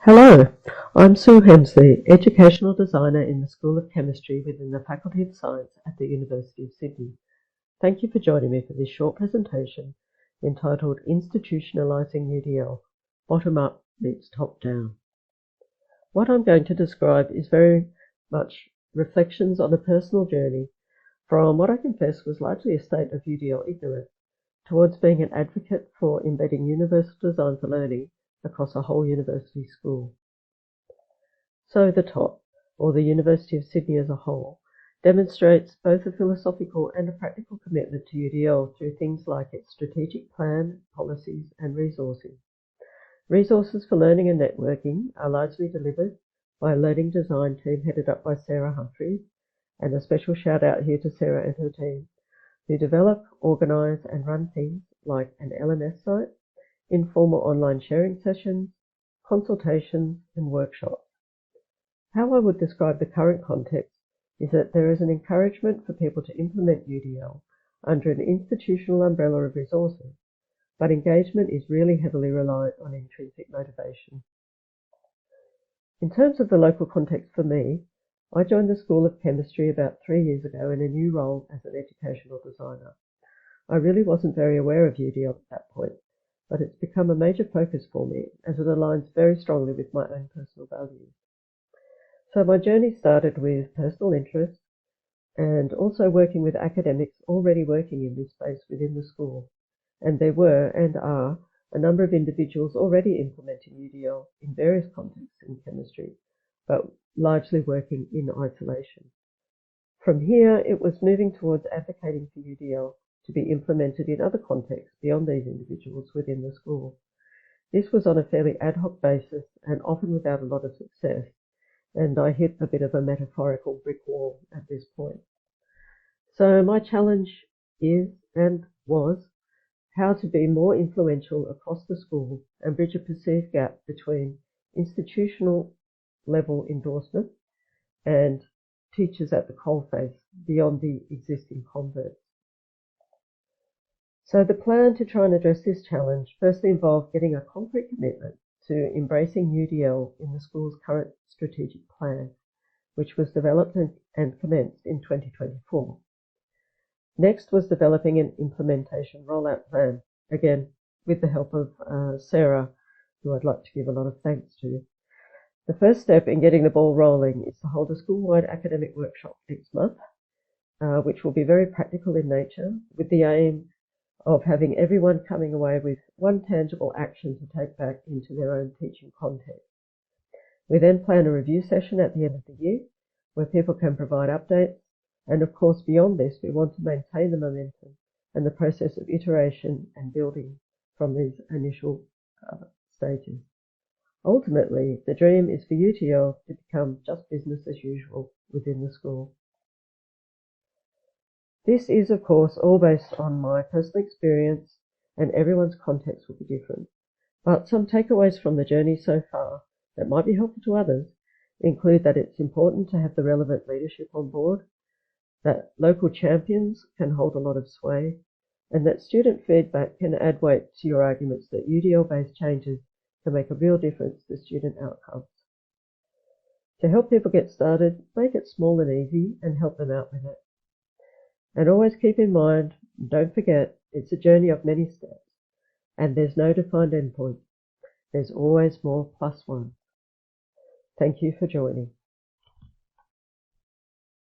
Hello, I'm Sue Hemsley, Educational Designer in the School of Chemistry within the Faculty of Science at the University of Sydney. Thank you for joining me for this short presentation entitled Institutionalising UDL, Bottom Up Meets Top Down. What I'm going to describe is very much reflections on a personal journey from what I confess was largely a state of UDL ignorance towards being an advocate for embedding universal design for learning across a whole university school. So the TOP, or the University of Sydney as a whole, demonstrates both a philosophical and a practical commitment to UDL through things like its strategic plan, policies and resourcing. Resources for learning and networking are largely delivered by a learning design team headed up by Sarah Humphries, and a special shout out here to Sarah and her team, who develop, organise and run things like an LMS site, informal online sharing sessions, consultations and workshops. How I would describe the current context is that there is an encouragement for people to implement UDL under an institutional umbrella of resources, but engagement is really heavily reliant on intrinsic motivation. In terms of the local context for me, I joined the School of Chemistry about 3 years ago in a new role as an educational designer. I really wasn't very aware of UDL at that point, but it's become a major focus for me as it aligns very strongly with my own personal values. So my journey started with personal interest and also working with academics already working in this space within the school. And there were and are a number of individuals already implementing UDL in various contexts in chemistry, but largely working in isolation. From here, it was moving towards advocating for UDL to be implemented in other contexts beyond these individuals within the school. This was on a fairly ad hoc basis and often without a lot of success, and I hit a bit of a metaphorical brick wall at this point. So my challenge is and was how to be more influential across the school and bridge a perceived gap between institutional level endorsement and teachers at the coalface beyond the existing converts. So the plan to try and address this challenge firstly involved getting a concrete commitment to embracing UDL in the school's current strategic plan, which was developed and commenced in 2024. Next was developing an implementation rollout plan, again with the help of Sarah, who I'd like to give a lot of thanks to. The first step in getting the ball rolling is to hold a school-wide academic workshop next month, which will be very practical in nature, with the aim of having everyone coming away with one tangible action to take back into their own teaching context. We then plan a review session at the end of the year where people can provide updates, and of course beyond this we want to maintain the momentum and the process of iteration and building from these initial stages. Ultimately, the dream is for UDL to become just business as usual within the school. This is, of course, all based on my personal experience, and everyone's context will be different. But some takeaways from the journey so far that might be helpful to others include that it's important to have the relevant leadership on board, that local champions can hold a lot of sway, and that student feedback can add weight to your arguments that UDL-based changes can make a real difference to student outcomes. To help people get started, make it small and easy and help them out with it. And always keep in mind, don't forget, it's a journey of many steps, and there's no defined endpoint. There's always more +1. Thank you for joining.